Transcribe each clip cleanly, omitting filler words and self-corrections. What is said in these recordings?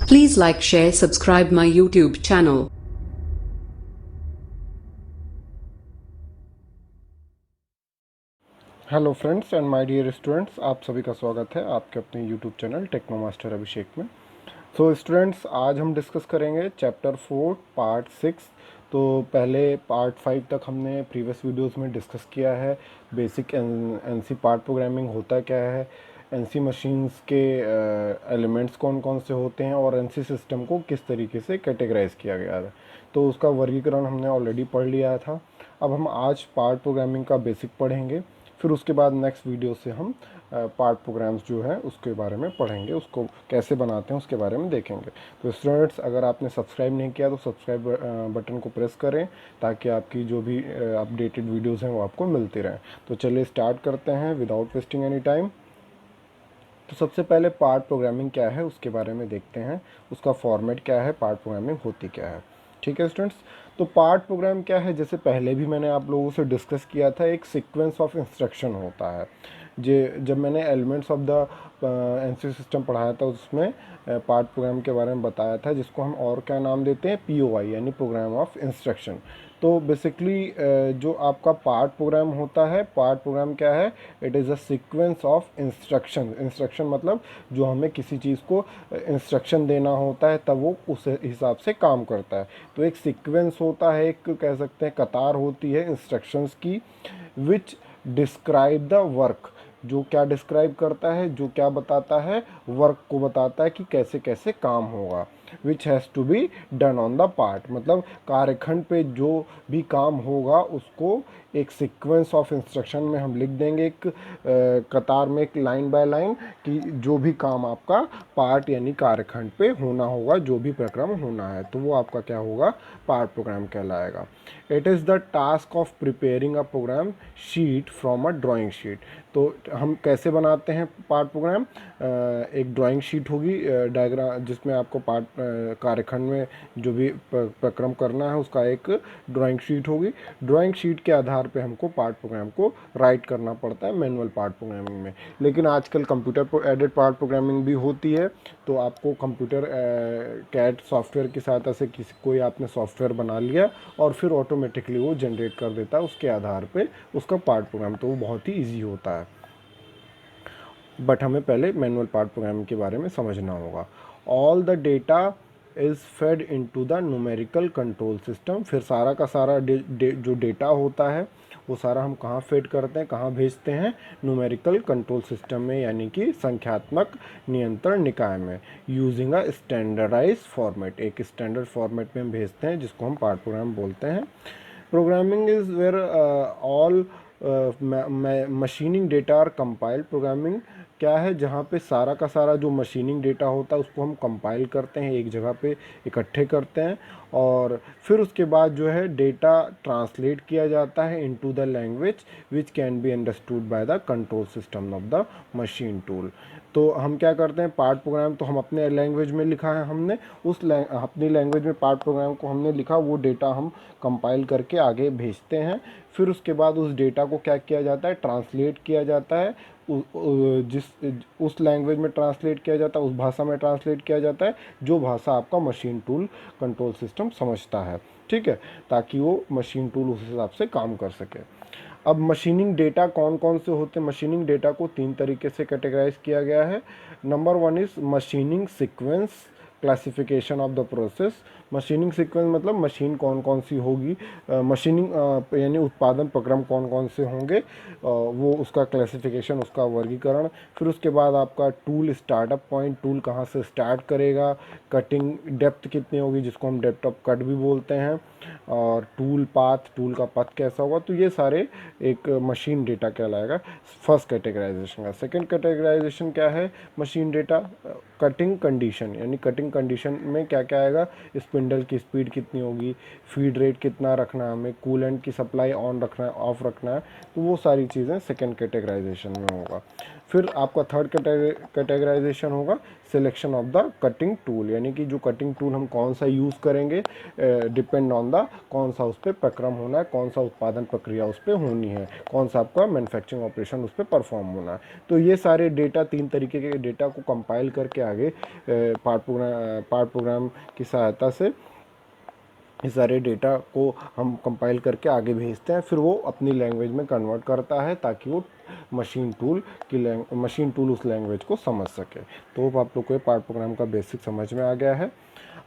Please like, share, subscribe my YouTube channel. Hello friends and my dear students, आप सभी का स्वागत है आपके अपने YouTube channel techno master Abhishek में। सो स्टूडेंट्स, आज हम डिस्कस करेंगे चैप्टर 4 पार्ट 6। तो पहले पार्ट 5 तक हमने प्रीवियस वीडियोस में डिस्कस किया है बेसिक एनसी पार्ट प्रोग्रामिंग होता क्या है, एनसी मशीन्स के एलिमेंट्स कौन कौन से होते हैं और एनसी सिस्टम को किस तरीके से कैटेगराइज किया गया है। तो उसका वर्गीकरण हमने ऑलरेडी पढ़ लिया था। अब हम आज पार्ट प्रोग्रामिंग का बेसिक पढ़ेंगे, फिर उसके बाद नेक्स्ट वीडियो से हम पार्ट प्रोग्राम्स जो है उसके बारे में पढ़ेंगे, उसको कैसे बनाते हैं उसके बारे में देखेंगे। तो स्टूडेंट्स, अगर आपने सब्सक्राइब नहीं किया तो सब्सक्राइब बटन को प्रेस करें ताकि आपकी जो भी अपडेटेड वीडियोस हैं वो आपको मिलती रहें। तो चलिए स्टार्ट करते हैं विदाउट वेस्टिंग एनी टाइम। तो सबसे पहले पार्ट प्रोग्रामिंग क्या है उसके बारे में देखते हैं, उसका फॉर्मेट क्या है, पार्ट प्रोग्रामिंग होती क्या है। ठीक है स्टूडेंट्स, तो पार्ट प्रोग्राम क्या है, जैसे पहले भी मैंने आप लोगों से डिस्कस किया था, एक सीक्वेंस ऑफ इंस्ट्रक्शन होता है। जब मैंने elements of the NC system पढ़ाया था उसमें पार्ट प्रोग्राम के बारे में बताया था, जिसको हम और क्या नाम देते हैं, पीओआई यानी प्रोग्राम ऑफ इंस्ट्रक्शन। तो बेसिकली जो आपका पार्ट प्रोग्राम होता है, पार्ट प्रोग्राम क्या है, it is a sequence of instruction. Instruction मतलब जो हमें किसी चीज़ को इंस्ट्रक्शन देना होता है तब वो उस हिसाब से काम करता है। तो एक सीक्वेंस होता है, एक कह सकते हैं कतार होती है इंस्ट्रक्शंस की, विच डिस्क्राइब द वर्क। जो क्या डिस्क्राइब करता है, जो क्या बताता है, वर्क को बताता है कि कैसे कैसे काम होगा। Which has to be done on the part, मतलब कार्यखंड पे जो भी काम होगा उसको एक सीक्वेंस ऑफ इंस्ट्रक्शन में हम लिख देंगे, एक कतार में, एक लाइन बाय लाइन, कि जो भी काम आपका पार्ट यानी कार्यखंड पे होना होगा, जो भी प्रक्रम होना है, तो वो आपका क्या होगा, पार्ट प्रोग्राम कहलाएगा। It is the task of preparing a program sheet from a drawing sheet. तो हम कैसे बनाते हैं पार्ट प्रोग्राम, एक ड्राइंग शीट होगी, डायग्राम, जिसमें आपको पार्ट कार्यखंड में जो भी प्रक्रम करना है उसका एक ड्राइंग शीट होगी। ड्राइंग शीट के आधार पे हमको पार्ट प्रोग्राम को राइट करना पड़ता है मैनुअल पार्ट प्रोग्रामिंग में। लेकिन आजकल कंप्यूटर एडेड पार्ट प्रोग्रामिंग भी होती है, तो आपको कंप्यूटर कैड सॉफ्टवेयर की सहायता से कोई आपने सॉफ्टवेयर बना लिया और फिर ऑटोमेटिकली वो जनरेट कर देता है उसके आधार पे उसका पार्ट प्रोग्राम, तो वो बहुत ही ईजी होता है। बट हमें पहले मैनुअल पार्ट प्रोग्रामिंग के बारे में समझना होगा। All the data is fade into the numerical control system. फिर सारा का सारा जो डेटा होता है वो सारा हम कहाँ फेड करते हैं, कहाँ भेजते हैं, न्यूमेरिकल कंट्रोल सिस्टम में, यानी कि संख्यात्मक नियंत्रण निकाय में, यूजिंग अ स्टैंडर्डाइज फॉर्मेट। एक स्टैंडर्ड फॉर्मेट में हम भेजते हैं जिसको हम पार्ट प्रोग्राम बोलते हैं। Programming is where all machining data are compiled. Programming क्या है, जहाँ पे सारा का सारा जो मशीनिंग डेटा होता है उसको हम कंपाइल करते हैं, एक जगह पे इकट्ठे करते हैं, और फिर उसके बाद जो है डेटा ट्रांसलेट किया जाता है into the language which can be understood by the control system of the machine tool. तो हम क्या करते हैं, पार्ट प्रोग्राम तो हम अपने लैंग्वेज में लिखा है, हमने अपनी लैंग्वेज में पार्ट प्रोग्राम को हमने लिखा, वो डेटा हम कंपाइल करके आगे भेजते हैं। फिर उसके बाद उस डेटा को क्या किया जाता है, ट्रांसलेट किया जाता है, उस लैंग्वेज में ट्रांसलेट किया जाता है, उस भाषा में ट्रांसलेट किया जाता है जो भाषा आपका मशीन टूल कंट्रोल सिस्टम समझता है। ठीक है, ताकि वो मशीन टूल उस हिसाब से काम कर सके। अब मशीनिंग डेटा कौन कौन से होते हैं, मशीनिंग डेटा को 3 तरीके से कैटेगराइज किया गया है। Number 1 is machining sequence classification of the process. Machining sequence मतलब मशीन कौन कौन सी होगी, मशीनिंग यानी उत्पादन प्रक्रम कौन कौन से होंगे, वो उसका क्लासिफिकेशन, उसका वर्गीकरण। फिर उसके बाद आपका टूल स्टार्टअप पॉइंट, टूल कहाँ से स्टार्ट करेगा, कटिंग डेप्थ कितनी होगी जिसको हम डेप्थ ऑफ कट भी बोलते हैं, और टूल पाथ, टूल का पथ कैसा होगा। तो ये सारे एक मशीन डेटा कहलाएगा फर्स्ट कैटेगराइजेशन का। सेकंड कैटेगराइजेशन क्या है मशीन डेटा, कटिंग कंडीशन, यानी कटिंग कंडीशन में क्या क्या आएगा, स्पिंडल की स्पीड कितनी होगी, फीड रेट कितना रखना है हमें, कूलेंट की सप्लाई ऑन रखना है, ऑफ रखना है, तो वो सारी चीज़ें सेकंड कैटेगराइजेशन में होगा। फिर आपका थर्ड कैटेगराइजेशन होगा selection of the cutting tool, यानी कि जो कटिंग टूल हम कौन सा यूज़ करेंगे डिपेंड ऑन द कौन सा उस पर प्रक्रम होना है, कौन सा उत्पादन प्रक्रिया उस पर होनी है, कौन सा आपका मैन्युफैक्चरिंग ऑपरेशन उस पर परफॉर्म होना है। तो ये सारे डेटा, 3 तरीके के डेटा को कंपाइल करके आगे पार्ट प्रोग्राम की सहायता से इस सारे डेटा को हम कंपाइल करके आगे भेजते हैं, फिर वो अपनी लैंग्वेज में कन्वर्ट करता है ताकि वो मशीन टूल उस लैंग्वेज को समझ सके। तो अब आप लोग को ये पार्ट प्रोग्राम का बेसिक समझ में आ गया है।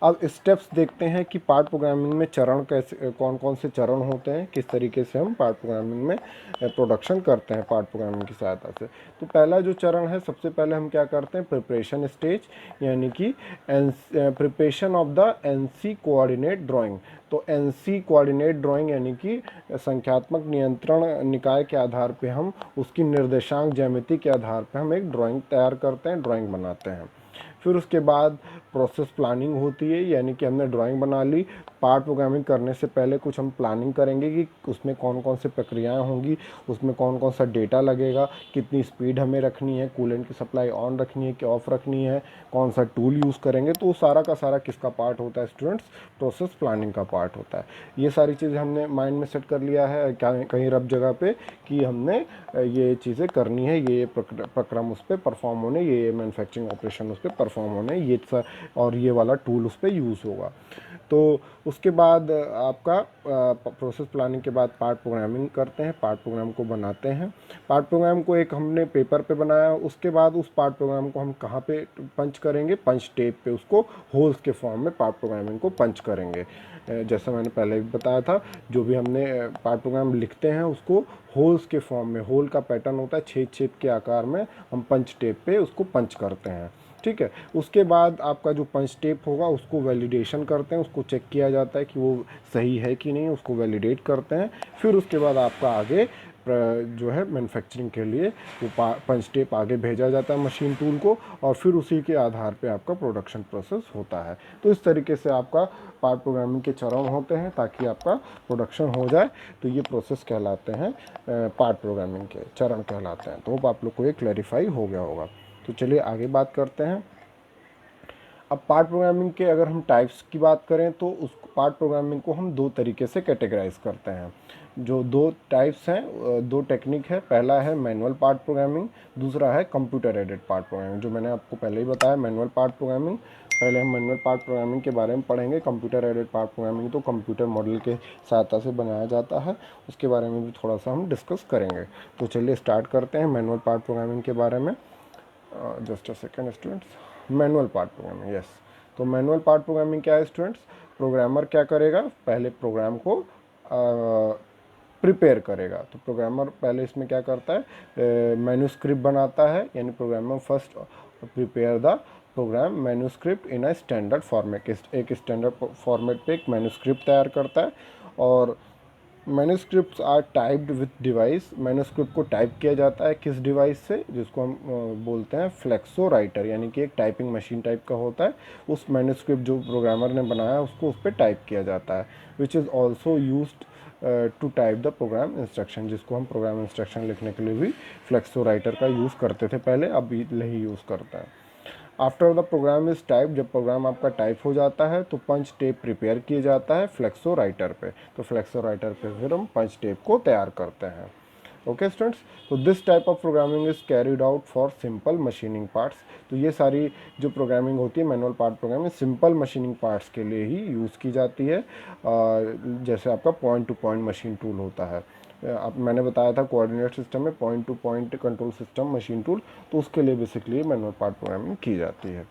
अब स्टेप्स देखते हैं कि पार्ट प्रोग्रामिंग में चरण कैसे, कौन कौन से चरण होते हैं, किस तरीके से हम पार्ट प्रोग्रामिंग में प्रोडक्शन करते हैं पार्ट प्रोग्रामिंग की सहायता से। तो पहला जो चरण है, सबसे पहले हम क्या करते हैं, प्रिपरेशन स्टेज, यानी कि preparation of the NC coordinate drawing. तो एनसी कोऑर्डिनेट ड्राइंग यानी कि संख्यात्मक नियंत्रण निकाय के आधार पे हम उसकी निर्देशांक ज्यामिति के आधार पे हम एक ड्राइंग तैयार करते हैं, ड्राइंग बनाते हैं। फिर उसके बाद प्रोसेस प्लानिंग होती है, यानी कि हमने ड्राइंग बना ली, पार्ट प्रोग्रामिंग करने से पहले कुछ हम प्लानिंग करेंगे कि उसमें कौन कौन से प्रक्रियाएं होंगी, उसमें कौन कौन सा डेटा लगेगा, कितनी स्पीड हमें रखनी है, कूलेंट की सप्लाई ऑन रखनी है कि ऑफ रखनी है, कौन सा टूल यूज़ करेंगे। तो सारा का सारा किसका पार्ट होता है स्टूडेंट्स, प्रोसेस प्लानिंग का पार्ट होता है। ये सारी चीज़ें हमने माइंड में सेट कर लिया है कहीं रफ जगह पे कि हमने ये चीज़ें करनी है, ये प्रक्रम उस पर परफॉर्म होने, ये मैन्युफैक्चरिंग ऑपरेशन उस पर परफॉर्म होने, ये और ये वाला टूल उस पर यूज़ होगा। तो उसके बाद आपका प्रोसेस प्लानिंग के बाद पार्ट प्रोग्रामिंग करते हैं, पार्ट प्रोग्राम को बनाते हैं। पार्ट प्रोग्राम को एक हमने पेपर पे बनाया, उसके बाद उस पार्ट प्रोग्राम को हम कहाँ पे पंच करेंगे, पंच टेप पे उसको होल्स के फॉर्म में पार्ट प्रोग्रामिंग को पंच करेंगे। जैसा मैंने पहले भी बताया था, जो भी हमने पार्ट प्रोग्राम लिखते हैं उसको होल्स के फॉर्म में, होल का पैटर्न होता है छेद छेद के आकार में, हम पंच टेप पे उसको पंच करते हैं। ठीक है, उसके बाद आपका जो पंच टेप होगा उसको वैलिडेशन करते हैं, उसको चेक किया जाता है कि वो सही है कि नहीं, उसको वैलिडेट करते हैं। फिर उसके बाद आपका आगे जो है मैन्युफैक्चरिंग के लिए वो पंच टेप आगे भेजा जाता है मशीन टूल को, और फिर उसी के आधार पे आपका प्रोडक्शन प्रोसेस होता है। तो इस तरीके से आपका पार्ट प्रोग्रामिंग के चरण होते हैं ताकि आपका प्रोडक्शन हो जाए। तो ये प्रोसेस कहलाते हैं पार्ट प्रोग्रामिंग के चरण कहलाते हैं। तो आप लोग को ये क्लैरिफाई हो गया होगा। तो चलिए आगे बात करते हैं। अब पार्ट प्रोग्रामिंग के अगर हम टाइप्स की बात करें तो उस पार्ट प्रोग्रामिंग को हम दो तरीके से कैटेगराइज करते हैं। जो दो टाइप्स हैं, दो टेक्निक है, पहला है मैनुअल पार्ट प्रोग्रामिंग, दूसरा है कंप्यूटर एडेड पार्ट प्रोग्रामिंग। जो मैंने आपको पहले ही बताया मैनुअल पार्ट प्रोग्रामिंग, पहले हम मैनुअल पार्ट प्रोग्रामिंग के बारे में पढ़ेंगे। कंप्यूटर एडेड पार्ट प्रोग्रामिंग तो कंप्यूटर मॉडल के सहायता से बनाया जाता है, उसके बारे में भी थोड़ा सा हम डिस्कस करेंगे। तो चलिए स्टार्ट करते हैं मैनुअल पार्ट प्रोग्रामिंग के बारे में। Just a second students, manual part programming, yes. तो मैनुअल पार्ट प्रोग्रामिंग क्या है स्टूडेंट्स, प्रोग्रामर क्या करेगा, पहले प्रोग्राम को प्रिपेयर करेगा। तो प्रोग्रामर पहले इसमें क्या करता है, मैन्यूस्क्रिप्ट बनाता है, यानी programmer first prepare the program manuscript in a standard format, एक स्टैंडर्ड फॉर्मेट पे एक मैन्यूस्क्रिप्ट तैयार करता है। और manuscripts are typed with device, manuscript को टाइप किया जाता है किस डिवाइस से, जिसको हम बोलते हैं फ्लेक्सो राइटर, यानी कि एक टाइपिंग मशीन टाइप का होता है। उस मैन्यूस्क्रिप्ट जो प्रोग्रामर ने बनाया उसको उस पर टाइप किया जाता है, which is also used to type the program instruction, जिसको हम प्रोग्राम इंस्ट्रक्शन लिखने के लिए भी फ्लेक्सो राइटर का यूज़ करते थे पहले, अब भी नहीं यूज़ करता है। After the program is type, जब प्रोग्राम आपका टाइप हो जाता है तो पंच टेप प्रिपेयर किया जाता है फ्लेक्सो राइटर पे। तो फ्लेक्सो राइटर पे फिर हम पंच टेप को तैयार करते हैं। ओके स्टूडेंट्स, तो this type of programming is carried out for simple machining parts. तो ये सारी जो प्रोग्रामिंग होती है manual part programming simple machining parts के लिए ही यूज़ की जाती है। जैसे आपका point two point machine tool होता है, अब मैंने बताया था कोऑर्डिनेट सिस्टम में point two point control system machine tool, तो उसके लिए बेसिकली मैनुअल पार्ट प्रोग्रामिंग की जाती है।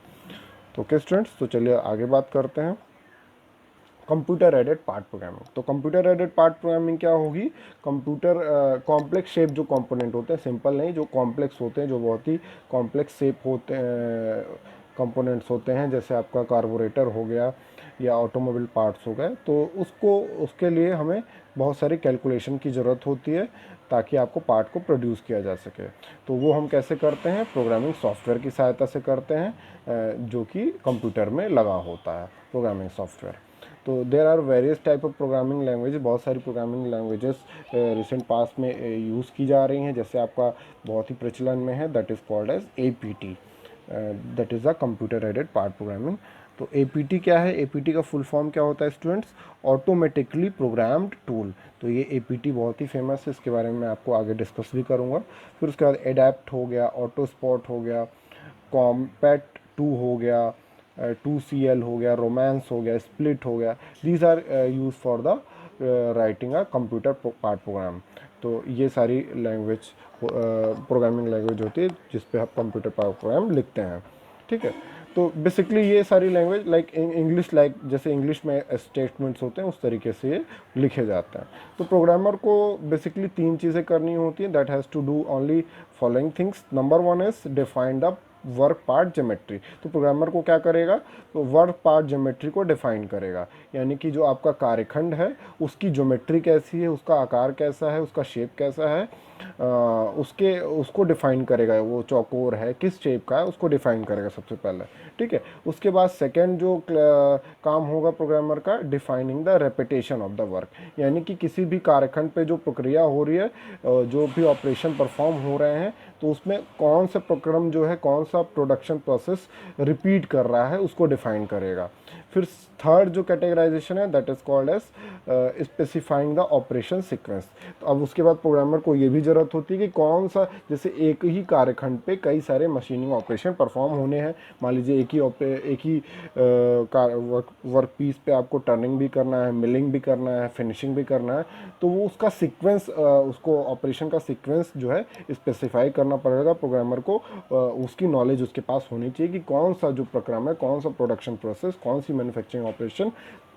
तो ओके स्टूडेंट्स, तो चलिए आगे बात करते हैं कंप्यूटर एडेड पार्ट प्रोग्रामिंग। तो कंप्यूटर एडेड पार्ट प्रोग्रामिंग क्या होगी, कंप्यूटर कॉम्प्लेक्स शेप जो कंपोनेंट होते हैं, सिंपल नहीं, जो कॉम्प्लेक्स होते हैं, जो बहुत ही कॉम्प्लेक्स शेप होते हैं, कंपोनेंट्स होते हैं, जैसे आपका कार्बोरेटर हो गया या ऑटोमोबाइल पार्ट्स हो गए, तो उसके लिए हमें बहुत सारी कैलकुलेशन की ज़रूरत होती है ताकि आपको पार्ट को प्रोड्यूस किया जा सके। तो वो हम कैसे करते हैं, प्रोग्रामिंग सॉफ्टवेयर की सहायता से करते हैं, जो कि कंप्यूटर में लगा होता है, प्रोग्रामिंग सॉफ्टवेयर। तो there are various type of programming language, बहुत सारी प्रोग्रामिंग लैंग्वेजेस रिसेंट पास्ट में यूज़ की जा रही हैं। जैसे आपका बहुत ही प्रचलन में है, that is called as APT, that is a computer aided part programming. तो APT क्या है? APT का फुल फॉर्म क्या होता है स्टूडेंट्स? Automatically programmed tool. तो ये APT बहुत ही फेमस है, इसके बारे में मैं आपको आगे डिस्कस भी करूँगा। फिर उसके बाद एडेप्ट हो गया, ऑटो स्पॉट हो गया, कॉम्पैट 2 हो गया, 2CL हो गया, रोमांस हो गया, स्प्लिट हो गया। These are use for the writing a computer part program. तो ये सारी लैंग्वेज प्रोग्रामिंग लैंग्वेज होती है जिस पे आप कंप्यूटर पार्ट प्रोग्राम लिखते हैं, ठीक है। तो बेसिकली ये सारी लैंग्वेज लाइक इंग्लिश, लाइक जैसे इंग्लिश में स्टेटमेंट्स होते हैं उस तरीके से ये लिखे जाते हैं। तो प्रोग्रामर को बेसिकली 3 चीज़ें करनी होती हैं, that has to do only following things. Number 1 is define the work part geometry. तो प्रोग्रामर को क्या करेगा? तो वर्क पार्ट ज्योमेट्री को डिफाइन करेगा, यानी कि जो आपका कार्यखंड है उसकी ज्योमेट्री कैसी है, उसका आकार कैसा है, उसका शेप कैसा है, उसको डिफाइन करेगा। वो चौकोर है, किस शेप का है, उसको डिफाइन करेगा सबसे पहले, ठीक है। उसके बाद सेकंड जो काम होगा प्रोग्रामर का, defining the repetition of the work, यानी कि किसी भी कार्यखंड पे जो प्रक्रिया हो रही है, जो भी ऑपरेशन परफॉर्म हो रहे हैं, तो उसमें कौन सा प्रक्रम जो है, कौन सा प्रोडक्शन प्रोसेस रिपीट कर रहा है, उसको डिफाइन करेगा। फिर थर्ड जो कैटेगराइजेशन है, that is called as specifying the operation sequence. तो अब उसके बाद प्रोग्रामर को ये भी ज़रूरत होती है कि कौन सा, जैसे एक ही कार्यखंड पे कई सारे मशीनिंग ऑपरेशन परफॉर्म होने हैं। मान लीजिए एक ही वर्क पीस पे आपको टर्निंग भी करना है, मिलिंग भी करना है, फिनिशिंग भी करना है। तो वो उसका सीक्वेंस, उसको ऑपरेशन का सीक्वेंस जो है स्पेसिफाई करना पड़ेगा प्रोग्रामर को। उसकी नॉलेज उसके पास होनी चाहिए कि कौन सा जो प्रक्रम है, कौन सा प्रोडक्शन प्रोसेस, कौन सी मैन्युफैक्चरिंग ऑपरेशन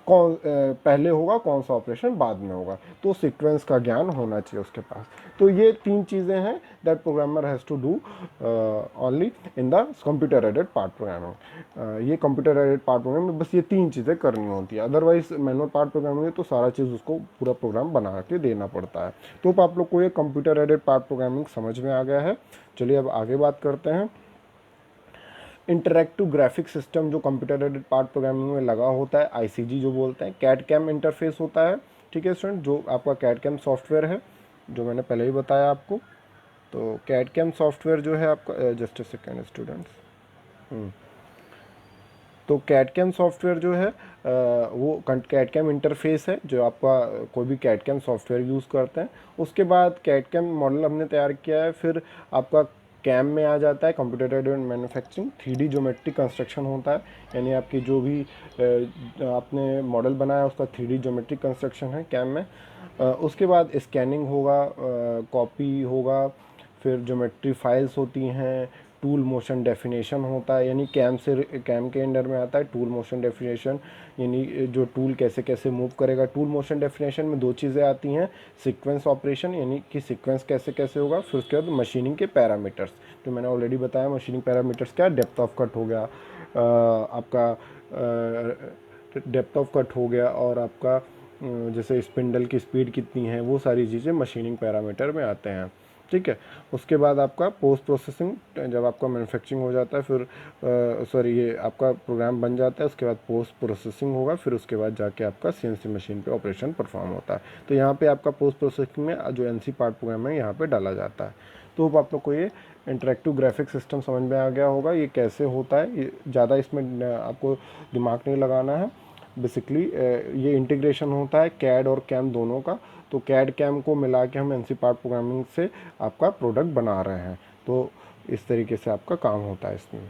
पहले होगा, कौन सा ऑपरेशन बाद में होगा। तो सीक्वेंस का ज्ञान होना चाहिए उसके पास। तो ये 3 चीज़ें हैं that programmer has to do only in the computer aided part programming. ये कंप्यूटर एडेड पार्ट प्रोग्रामिंग में बस ये 3 चीज़ें करनी होती है। अदरवाइज मैनुअल पार्ट प्रोग्रामिंग में तो सारा चीज़ उसको पूरा प्रोग्राम बना के देना पड़ता है। तो आप लोग को ये कंप्यूटर एडेड पार्ट प्रोग्रामिंग समझ में आ गया है। चलिए अब आगे बात करते हैं। इंटरैक्टिव ग्राफिक सिस्टम जो कंप्यूटर एडेड पार्ट प्रोग्रामिंग में लगा होता है, ICG जो बोलते हैं, कैड कैम इंटरफेस होता है, ठीक है स्टूडेंट। जो आपका कैड कैम सॉफ्टवेयर है, जो मैंने पहले ही बताया आपको। तो कैड कैम सॉफ्टवेयर जो है आपका, जस्ट ए सेकेंड स्टूडेंट्स। तो कैड कैम सॉफ्टवेयर जो है वो कैड कैम इंटरफेस है जो आपका कोई भी कैड कैम सॉफ्टवेयर यूज़ करते हैं। उसके बाद कैड कैम मॉडल हमने तैयार किया है, फिर आपका कैम में आ जाता है computer aided manufacturing. 3D geometric construction होता है, यानी आपकी जो भी आपने मॉडल बनाया उसका 3D ज्योमेट्रिक कंस्ट्रक्शन है कैम में। उसके बाद स्कैनिंग होगा, कॉपी होगा, फिर ज्योमेट्री फाइल्स होती हैं, टूल मोशन डेफिनेशन होता है, यानी कैम के अंडर में आता है टूल मोशन डेफिनेशन, यानी जो टूल कैसे कैसे मूव करेगा। टूल मोशन डेफिनेशन में 2 चीज़ें आती हैं, सीक्वेंस ऑपरेशन, यानी कि सीक्वेंस कैसे कैसे होगा, फिर उसके बाद मशीनिंग के पैरामीटर्स। तो मैंने ऑलरेडी बताया मशीनिंग पैरामीटर्स क्या, डेप्थ ऑफ कट हो गया, आपका डेप्थ ऑफ कट हो गया, और आपका जैसे स्पिंडल की स्पीड कितनी है, वो सारी चीज़ें मशीनिंग पैरामीटर में आते हैं, ठीक है। उसके बाद आपका पोस्ट प्रोसेसिंग, जब आपका मैन्युफैक्चरिंग हो जाता है, फिर ये आपका प्रोग्राम बन जाता है, उसके बाद पोस्ट प्रोसेसिंग होगा, फिर उसके बाद जाके आपका CNC मशीन पे ऑपरेशन परफॉर्म होता है। तो यहाँ पे आपका पोस्ट प्रोसेसिंग में जो NC पार्ट प्रोग्राम है यहाँ पे डाला जाता है। तो अब आप लोग को ये इंटरेक्टिव ग्राफिक सिस्टम समझ में आ गया होगा, ये कैसे होता है। ये ज़्यादा इसमें आपको दिमाग नहीं लगाना है। बेसिकली ये इंटीग्रेशन होता है कैड और कैम दोनों का। तो कैड कैम को मिला के हम NC पार्ट प्रोग्रामिंग से आपका प्रोडक्ट बना रहे हैं। तो इस तरीके से आपका काम होता है इसमें।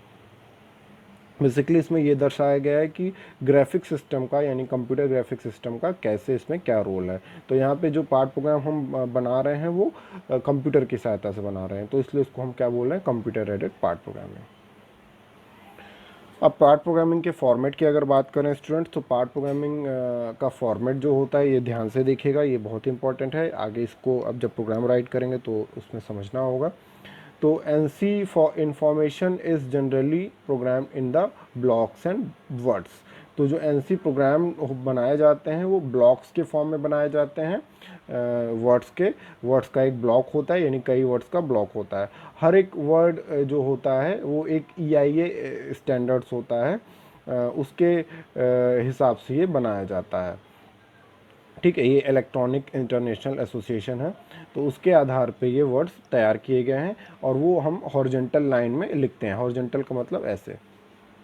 बेसिकली इसमें ये दर्शाया गया है कि ग्राफिक सिस्टम का, यानी कंप्यूटर ग्राफिक सिस्टम का कैसे इसमें क्या रोल है। तो यहाँ पे जो पार्ट प्रोग्राम हम बना रहे हैं वो कंप्यूटर की सहायता से बना रहे हैं, तो इसलिए उसको हम क्या बोल रहे हैं, कंप्यूटर एडेड पार्ट प्रोग्रामिंग। अब पार्ट प्रोग्रामिंग के फॉर्मेट की अगर बात करें स्टूडेंट्स, तो पार्ट प्रोग्रामिंग का फॉर्मेट जो होता है ये ध्यान से देखिएगा, ये बहुत इंपॉर्टेंट है। आगे इसको अब जब प्रोग्राम राइट करेंगे तो उसमें समझना होगा। तो NC for information is generally program in the blocks and words. तो जो NC प्रोग्राम बनाए जाते हैं वो ब्लॉक्स के फॉर्म में बनाए जाते हैं। वर्ड्स का एक ब्लॉक होता है, यानी कई वर्ड्स का ब्लॉक होता है। हर एक वर्ड जो होता है वो एक EIA स्टैंडर्ड्स होता है, उसके हिसाब से ये बनाया जाता है। ठीक है, ये इलेक्ट्रॉनिक इंटरनेशनल एसोसिएशन है, तो उसके आधार पे ये वर्ड्स तैयार किए गए हैं और वो हम हॉरिजॉन्टल लाइन में लिखते हैं। हॉरिजॉन्टल का मतलब ऐसे,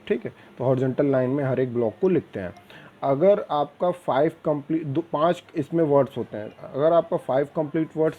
ठीक है, तो हॉरिजॉन्टल लाइन में हर एक ब्लॉक को लिखते हैं। अगर आपका 5 इसमें वर्ड्स होते हैं, अगर आपका 5 कंप्लीट वर्ड्स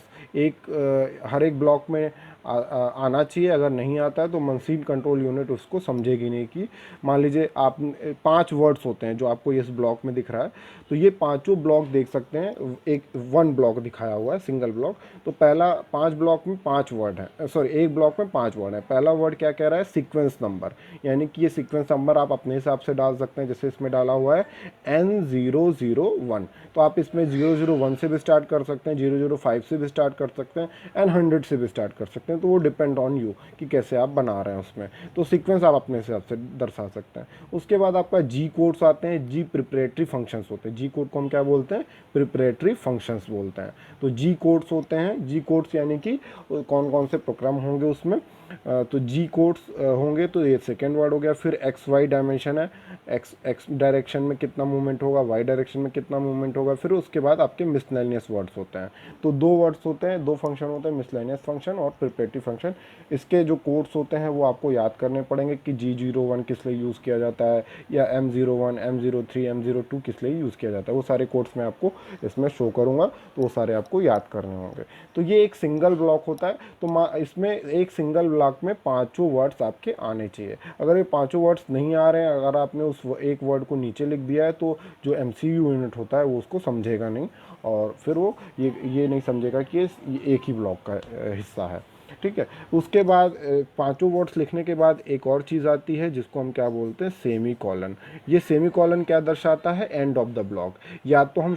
हर एक ब्लॉक में आना चाहिए। अगर नहीं आता है तो मशीन कंट्रोल यूनिट उसको समझेगी नहीं कि मान लीजिए आप 5 वर्ड्स होते हैं जो आपको इस ब्लॉक में दिख रहा है, तो ये पांचों ब्लॉक देख सकते हैं, एक 1 ब्लॉक दिखाया हुआ है, सिंगल ब्लॉक। तो पहला 5 ब्लॉक में 5 वर्ड है, सॉरी एक ब्लॉक में 5 वर्ड है। पहला वर्ड क्या कह रहा है, सीक्वेंस नंबर, यानी कि ये सीक्वेंस नंबर आप अपने हिसाब से डाल सकते हैं। जैसे इसमें डाला हुआ है N001, तो आप इसमें 001 से भी स्टार्ट कर सकते हैं, 005 से भी स्टार्ट कर सकते हैं, एंड 100 से भी स्टार्ट कर सकते हैं। तो वो डिपेंड ऑन यू कि कैसे आप बना रहे हैं उसमें। तो सीक्वेंस आप अपने हिसाब से दर्शा सकते हैं। उसके बाद आपका जी कोड्स आते हैं, जी प्रिपरेटरी फंक्शंस होते हैं। जी कोड को हम क्या बोलते हैं, प्रिपरेटरी फंक्शंस बोलते हैं। तो जी कोड्स होते हैं, जी कोड्स यानी कि कौन कौन से प्रोग्राम होंगे उसमें। तो जी कोड्स होंगे, तो ये सेकेंड वर्ड हो गया। फिर एक्स वाई डायमेंशन है, एक्स डायरेक्शन में कितना मूवमेंट होगा, वाई डायरेक्शन में कितना मूवमेंट होगा। फिर उसके बाद आपके मिसलेनियस वर्ड्स होते हैं। तो 2 वर्ड्स होते हैं, 2 फंक्शन होते हैं, मिसलेनियस फंक्शन और प्रिपरेटरी फंक्शन। इसके जो कोड्स होते हैं वो आपको याद करने पड़ेंगे कि G01 किस लिए यूज़ किया जाता है, या M01, M03, M02 किस लिए यूज़ किया जाता है। वो सारे कोड्स मैं आपको इसमें शो करूँगा, तो वो सारे आपको याद करने होंगे। तो ये एक सिंगल ब्लॉक होता है, तो इसमें एक सिंगल ब्लॉक में 5 वर्ड्स आपके आने चाहिए। अगर ये 5 वर्ड्स नहीं आ रहे हैं, अगर आपने उस एक वर्ड को नीचे लिख दिया है, तो जो MCU यूनिट होता है वो उसको समझेगा नहीं, और फिर वो ये नहीं समझेगा कि ये एक ही ब्लॉक का हिस्सा है। ठीक है, उसके बाद 5 वर्ड्स लिखने के बाद एक और चीज़ आती है जिसको हम क्या बोलते हैं, सेमी कॉलन। ये सेमी कॉलन क्या दर्शाता है, एंड ऑफ द ब्लॉक। या तो हम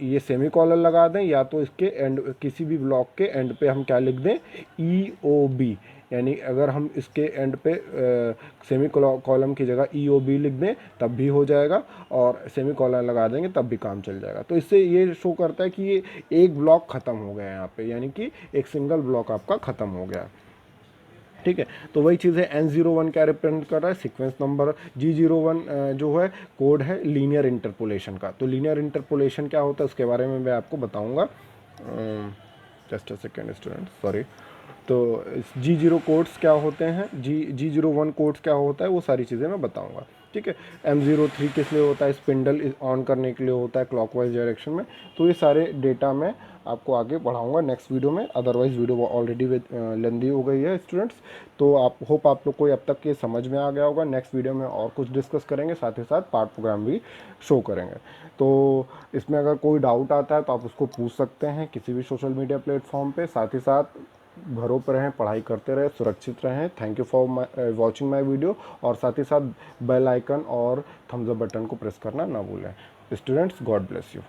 ये सेमी कॉलन लगा दें, या तो इसके एंड, किसी भी ब्लॉक के एंड पे हम क्या लिख दें, EOB, यानी अगर हम इसके एंड पे सेमी कॉलम की जगह EOB लिख दें तब भी हो जाएगा, और सेमी कॉलन लगा देंगे तब भी काम चल जाएगा। तो इससे ये शो करता है कि ये एक ब्लॉक ख़त्म हो गया है यहाँ पे, यानी कि एक सिंगल ब्लॉक आपका ख़त्म हो गया। ठीक है, तो वही चीज़ है। N01 क्या रिप्रेजेंट कर रहा है, सीक्वेंस नंबर। G01 जो है कोड है लीनियर इंटरपोलेशन का। तो लीनियर इंटरपोलेशन क्या होता है उसके बारे में मैं आपको बताऊंगा। Just a second student, sorry. तो G0 कोड्स क्या होते हैं, G01 कोड्स क्या होता है, वो सारी चीज़ें मैं बताऊंगा। ठीक है, M03 किस लिए होता है, स्पिंडल ऑन करने के लिए होता है क्लॉकवाइज डायरेक्शन में। तो ये सारे डेटा मैं आपको आगे बढ़ाऊंगा नेक्स्ट वीडियो में। अदरवाइज वीडियो ऑलरेडी लेंदी हो गई है स्टूडेंट्स। तो आप आप लोग को अब तक ये समझ में आ गया होगा। नेक्स्ट वीडियो में और कुछ डिस्कस करेंगे, साथ ही साथ पार्ट प्रोग्राम भी शो करेंगे। तो इसमें अगर कोई डाउट आता है तो आप उसको पूछ सकते हैं किसी भी सोशल मीडिया प्लेटफॉर्म पे। साथ ही साथ घरों पर रहें, पढ़ाई करते रहें, सुरक्षित रहें। Thank you for watching my video, और साथ ही साथ बेल आइकन और थम्स अप बटन को प्रेस करना ना भूलें। Students, God bless you.